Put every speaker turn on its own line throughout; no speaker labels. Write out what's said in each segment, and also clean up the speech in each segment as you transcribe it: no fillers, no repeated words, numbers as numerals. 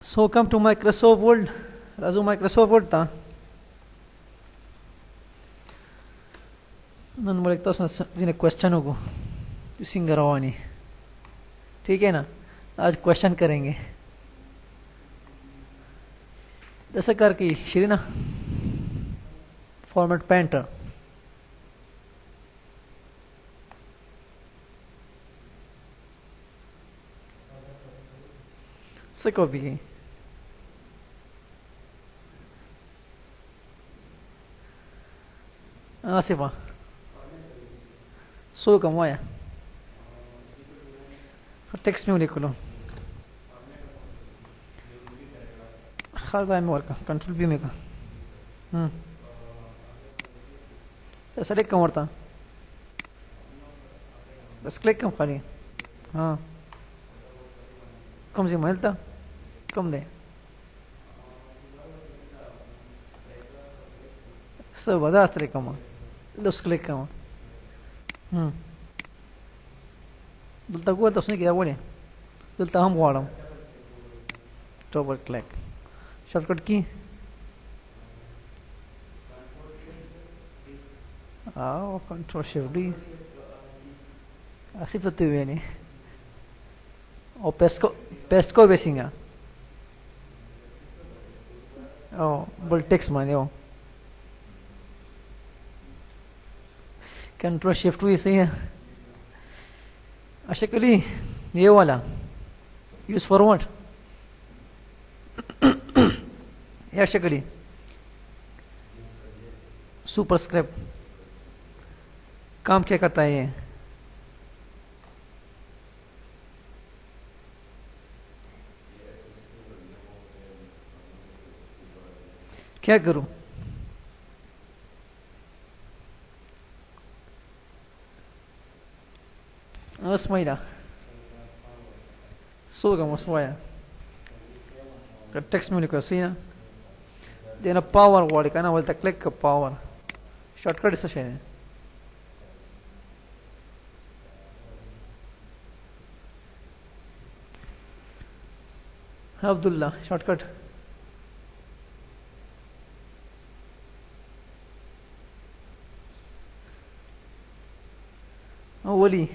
So come to Microsoft Word. Razu Microsoft Word था none बोले तो जिन्हें क्वेश्चन होगो सिंगर वानी ठीक है ना आज क्वेश्चन करेंगे जैसे कर की श्रीना फॉर्मेट पेंटर से कॉपी की आसिफा सो कम आया टेक्स्ट में लिख लो खासा में वर्क कंट्रोल भी में का ऐसा कम वर्ता बस क्लिक कम खाली हाँ कम से मिलता कम दे सब बता अस्त्र कम लुस क्लिक कम दलता हुआ तो उसने क्या बोले दलता हम वाड़म डबल क्लिक शॉर्टकट की आओ कंट्रोल शिफ्ट डी ऐसी पत्ती हुई नहीं और पेस्ट को बेसिंगा ओ बोल टेक्स्ट माने ओ कंट्रोल शिफ्ट हुई सही है अच्छा कली ये वाला यूज फॉरवर्ड या शक्ली सुपरस्क्रिप्ट काम क्या करता है ये क्या करूं Osmaida. Suga Moswaya. The text communication. Then a power word, can I will click a power. Shortcut is a shame. Abdullah, shortcut. Oh, Wali.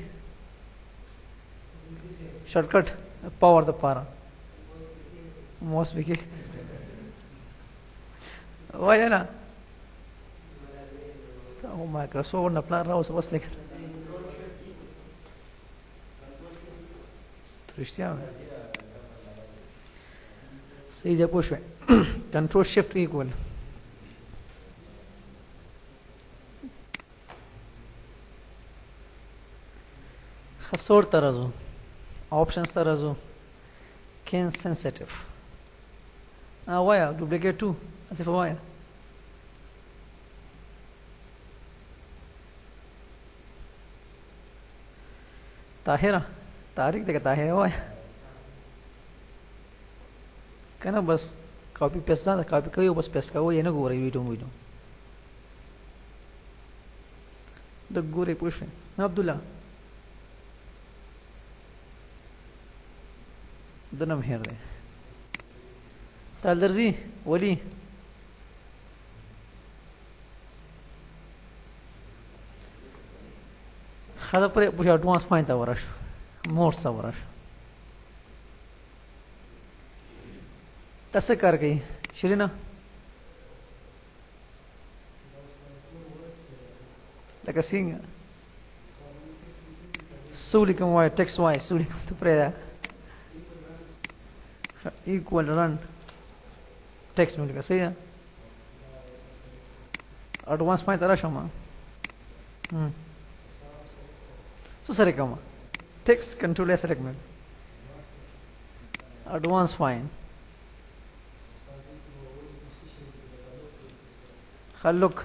Shortcut power the para most because why na oh Microsoft na plan raus was like Christian सही जब push है control shift equal खसोर तराजू options tarazu can sensitive why duplicate 2 as if why Tahira तारीख देखा Tahira why कहना बस copy paste ना copy करियो बस पेस्ट करो ये ना गो रही वीडियो द गोरे पुश है अब्दुल्ला دنم هير ده تعال درزي ولي هذا بري بوش ادوانس فاين تا ورش مور سا ورش تسه कर गई Shreena like a singer sulikam why text why sulikam to pray equal run text में लिखा सही है एडवांस फाइन तरह शमा सो सरे कमा text control ऐसे रख में एडवांस फाइन खलुक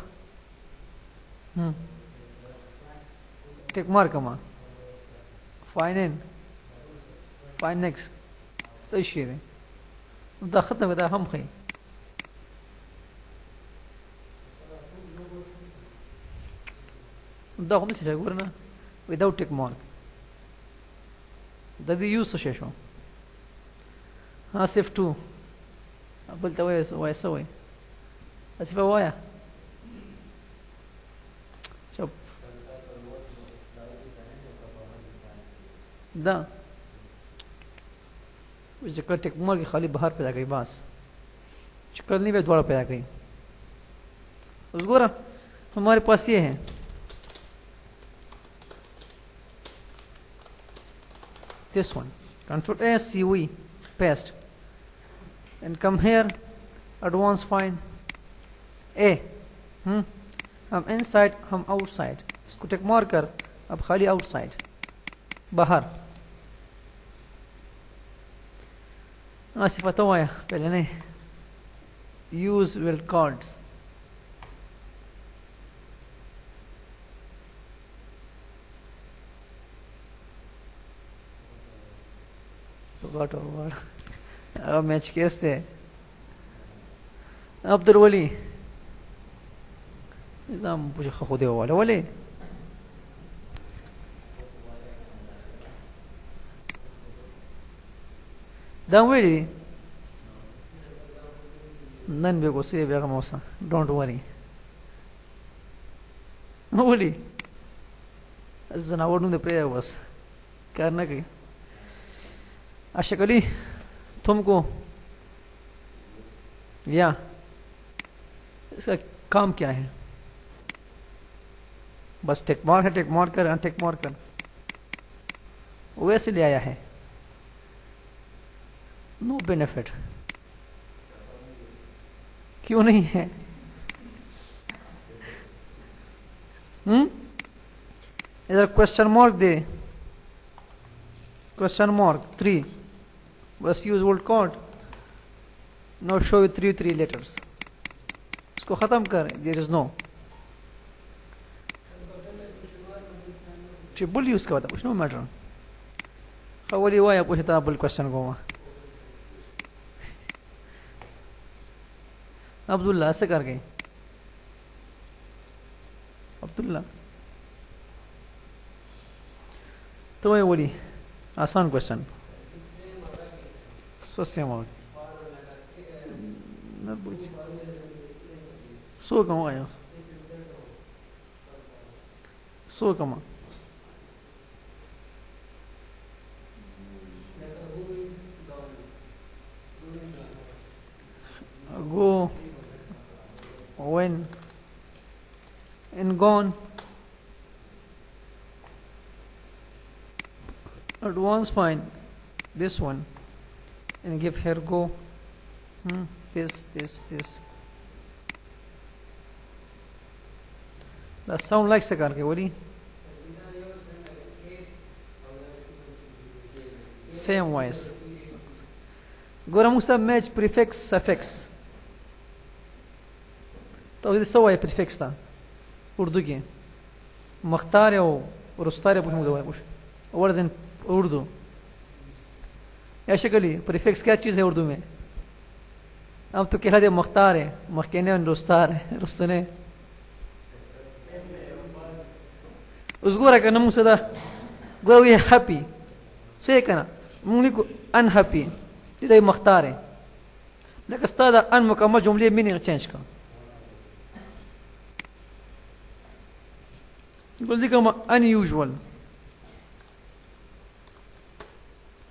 टिक मार कमा फाइन इन फाइन नेक्स्ट तो इश्यू है ده ختم ده هم خي ده هم سيجا قولنا without tick mark ده دي use شو ها save 2 قلت ويا سوي اسف ويا شوف ده शक्ल टेकमोर की खाली बाहर पैदा करी बस शक्ल नहीं वे द्वारा पैदा करी उसको ना हमारे पास ये है this one control S CV paste and come here advanced find A हम inside हम outside इसको टिक मार कर अब खाली outside बाहर सिफातों आया पहले नहीं use will cards forgot our word match case थे अब्दुल वली निज़ाम मुझे खुदे वाले वली Don't worry. None be go see be mosa. Don't worry. No worry. As an award the prayer was. करना की आशा कली तुमको या इसका काम क्या है बस टेक मार कर अनटेक मार कर वैसे ले आया है नो बेनिफिट क्यों नहीं है इधर क्वेश्चन मार्क दे क्वेश्चन मार्क 3 बस use old code no show with 3 letters इसको खत्म कर there is no triple use का बता कुछ नो मैटर खवली हुआ या पूछता बुल क्वेश्चन को अब्दुल्ला ऐसे कर गए अब्दुल्ला तो मैं बोली आसान क्वेश्चन सोचते हैं न पूछ सो कमा आया सो कमा go when and gone advance find this one and give here go this that sound like से करके बोली same voice गोरा मुस्ता match prefix suffix तो ये सवाई प्रीफिक्स था उर्दू की मख्तार है और उस्तार है पूछ मुझे कुछ वर्ड्स इन उर्दू ऐसे कली प्रीफिक्स क्या चीज़ है उर्दू में अब तो कहला दे मख्तार है मखने और रुस्तार है रुस्तने उस गोरा का नमूस था गोरा ये हैप्पी से कहना मुंगली को अनहैप्पी ये मख्तार है लेकिन स्तादा अनमुकम्मल जुमले मीनिंग चेंज का गलती का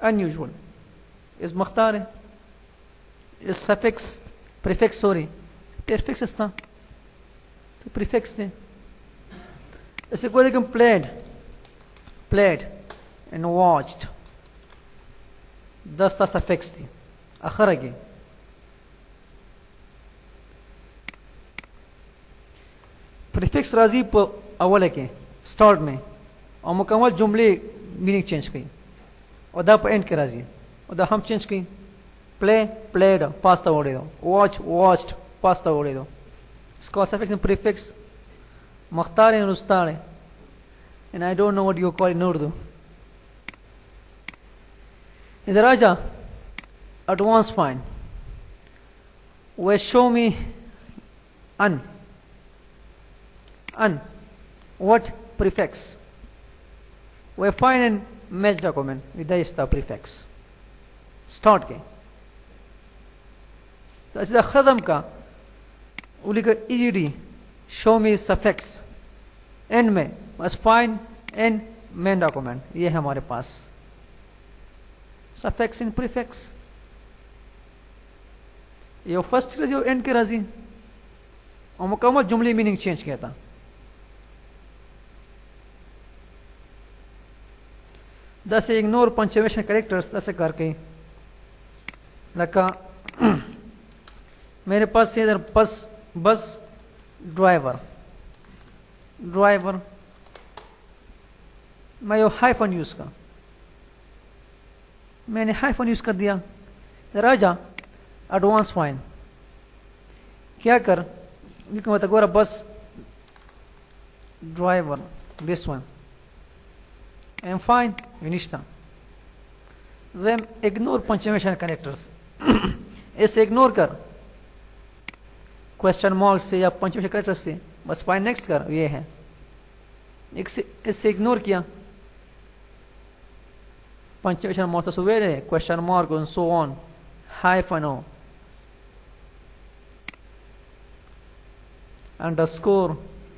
unusual इस मख्तार है इस सफिक्स प्रीफिक्स सॉरी प्रीफिक्स था तो प्रीफिक्स थे ऐसे कोई लेकिन played and watched 10 सफिक्स थी आखिर की प्रीफिक्स राजी पर अवल के स्टार्ट में और मुकम्मल जुमले मीनिंग चेंज की और दा पर एंड के राजी और दा हम चेंज की प्ले प्लेड पास्ता ओढ़े दो वॉच वॉच्ड पास्ता ओढ़े दो इसको सफिक्स प्रीफिक्स मख्तार है रुस्तार है and I don't know what you call in Urdu इधर आ जा advance fine way show me अन what prefix we find and match document with the prefix start के तो ऐसे ख़त्म का वो लिखा ed show me suffix and में बस फाइंड एंड मेन डॉक्यूमेंट ये है हमारे पास सफिक्स इन प्रीफिक्स ये फर्स्ट जो एंड के राजी और मुकम्मल जुमले मीनिंग चेंज किया था दस इग्नोर पंचुएशन कैरेक्टर्स ऐसे करके लगा मेरे पास इधर बस ड्राइवर मैं यो हाइफन यूज का मैंने हाइफन यूज कर दिया राजा एडवांस फाइन क्या कर मतलब bus driver this one and fine finished them ignore punctuation connectors इसे इग्नोर कर क्वेश्चन मार्क से या पंचुएशन कनेक्टर से बस फाइन नेक्स्ट कर ये है इससे इग्नोर किया पंचुएशन मार्क से वेरे question mark and so on hyphen o underscore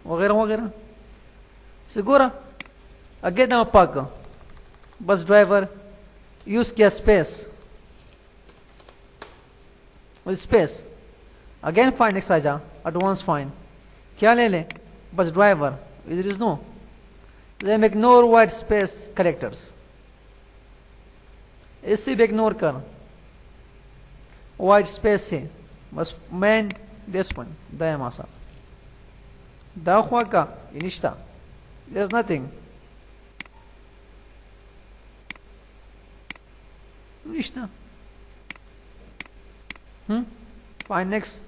वगैरह वगैरह सिगोरा अगे ना पग बस ड्राइवर यूज किया स्पेस अगेन फाइन नेक्स्ट आ जा एडवांस फाइन क्या ले ले बस ड्राइवर इधर is no them ignore white space characters इसे भी इग्नोर कर वाइट स्पेस से बस मैन दिस वन दयामासा दाखवा का इनिश्ता there is nothing Nishna. Fine, next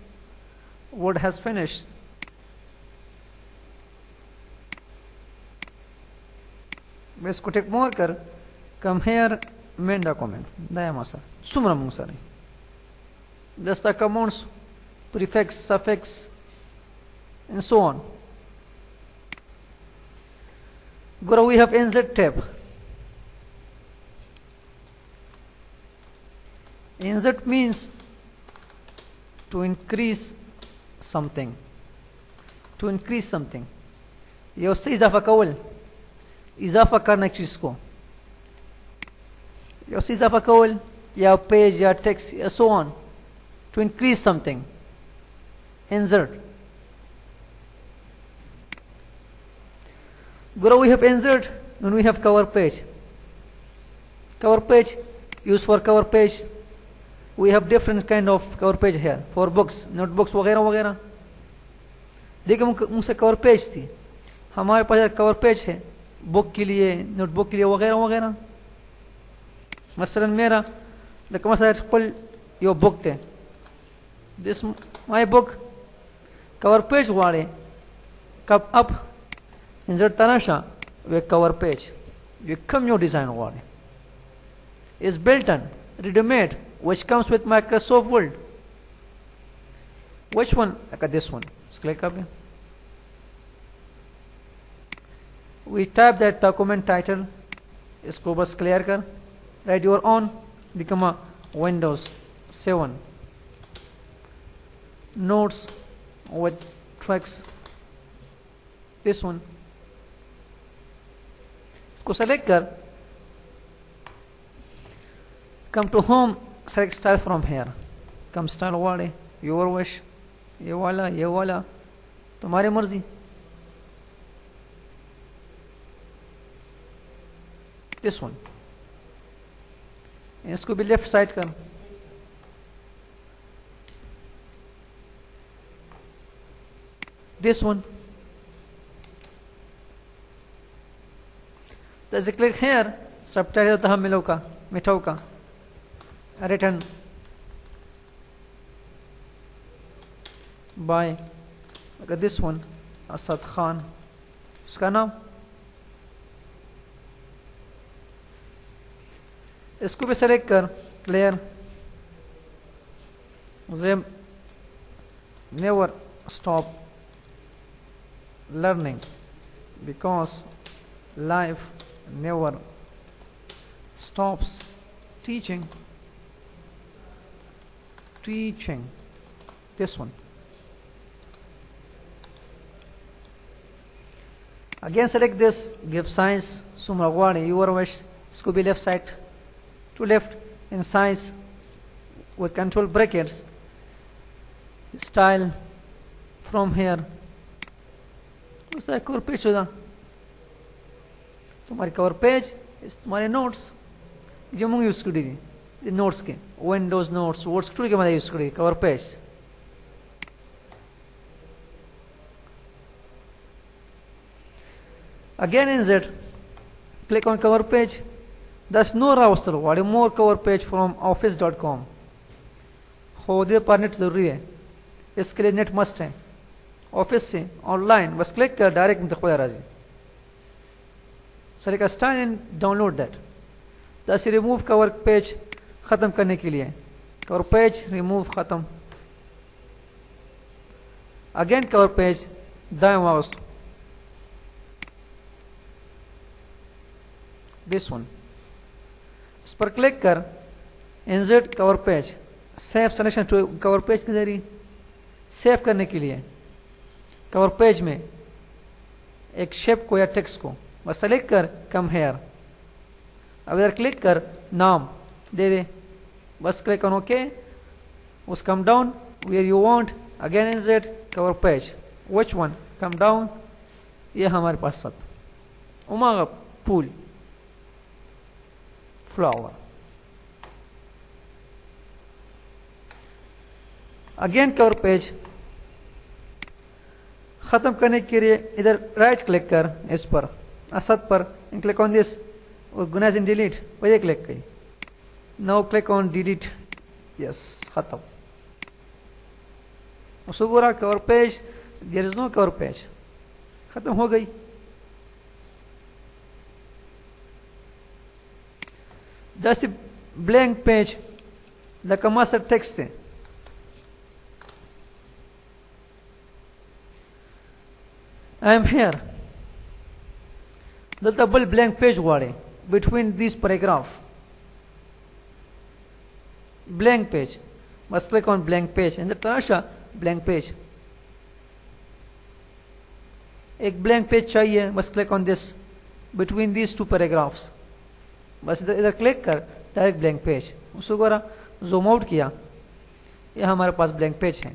word has finished. मैं इसको टेक मोर कर कम हेयर मेन डॉक्यूमेंट दया मासा सुमरा मुंगसारी दस्ता commands prefix suffix and so on Guru we have nz tab Insert means to increase something. To increase something. ये उससे इजाफा कवल इजाफा करना चीज को ये उससे इजाफा कवल या पेज या टेक्स्ट या so on to increase something. Insert. Guru we have insert and we have cover page. Cover page used for cover page. We have different kind of cover page here for books, notebooks वगैरह वगैरह देखिए मुझसे cover page थी हमारे पास cover page है book के लिए notebook के लिए वगैरह वगैरह मसलन मेरा पल यो बुक थे this my book cover page वाले कब अप इंसर्ट तनाशा वे कवर पेज वे कम यो डिजाइन वाले is built on ready-made which comes with Microsoft Word. Which one? Like this one. Just click up here. We type that document title. इसको बस clear कर. Write your own. Become Windows 7. Notes with tracks. This one. इसको select कर. Come to home. Select style from here. Come style वाले your wish ये वाला तुम्हारी मर्जी this one इसको भी लेफ्ट साइड कर this one there's a click here subtitle था मिलो का मिठाऊ का written by look at this one Asad Khan इसका नाम इसको भी सेलेक्ट कर clear them never stop learning because life never stops teaching this one. Again select this, give size, sumragwani, your wish, this could be left side to left in size with control brackets, style from here, cover page होगा, तुम्हारी cover page इस तुम्हारे notes, जो मुझे use करी थी, notes के, Windows notes, Word Studio के मध्य use करी, cover page. Again insert, click on cover page. There's no roster. What more cover page from office.com. हो दे पर नेट जरूरी है, इसके लिए नेट मस्ट है. ऑफिस से ऑनलाइन बस क्लिक कर डायरेक्ट मुंतखब राजी. सर का स्टाइल एंड डाउनलोड दैट. दस रिमूव कवर पेज खत्म करने के लिए कवर पेज रिमूव खत्म. अगेन कवर पेज दाएं माउस, दिस वन, इस पर क्लिक कर insert cover page, save selection to cover page के जरिए सेव करने के लिए कवर पेज में एक शेप को या टेक्स्ट को बस सेलेक्ट कर कम हेयर. अब इधर क्लिक कर नाम दे दे, बस क्लिक ऑन ओके, उस come down where you want. Again insert cover page, which one come down, ये हमारे पास सब उमा फूल फ्लावर. अगेन कवर पेज खत्म करने के लिए इधर राइट क्लिक कर इस पर असद पर, click on this, organize and delete, वही क्लिक करी. Now click on delete, yes खत्म. उसको cover page, there is no cover page, खत्म हो गई. That's the blank page, the master text है. I am here. The double blank page वाले between this paragraph. Blank page. Must click on blank page and the तरह blank page. एक blank page चाहिए, must click on this between these two paragraphs. बस इधर click कर direct blank page. उसको करा zoom out किया, ये हमारे पास ब्लैंक पेज है.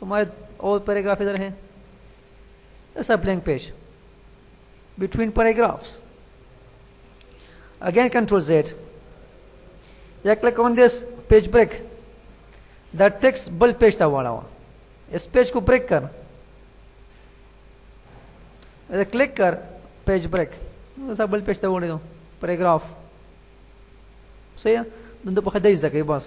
तुम्हारे और पैराग्राफ इधर है, ऐसा blank page between paragraphs. Again control Z, या click on this page break, that text बल पेज था वाला हुआ, इस पेज को ब्रेक कर, इधर क्लिक कर पेज ब्रेक, ऐसा बल पेज था वो पैराग्राफ. सही है, दोनों पकड़ दे इसका बस.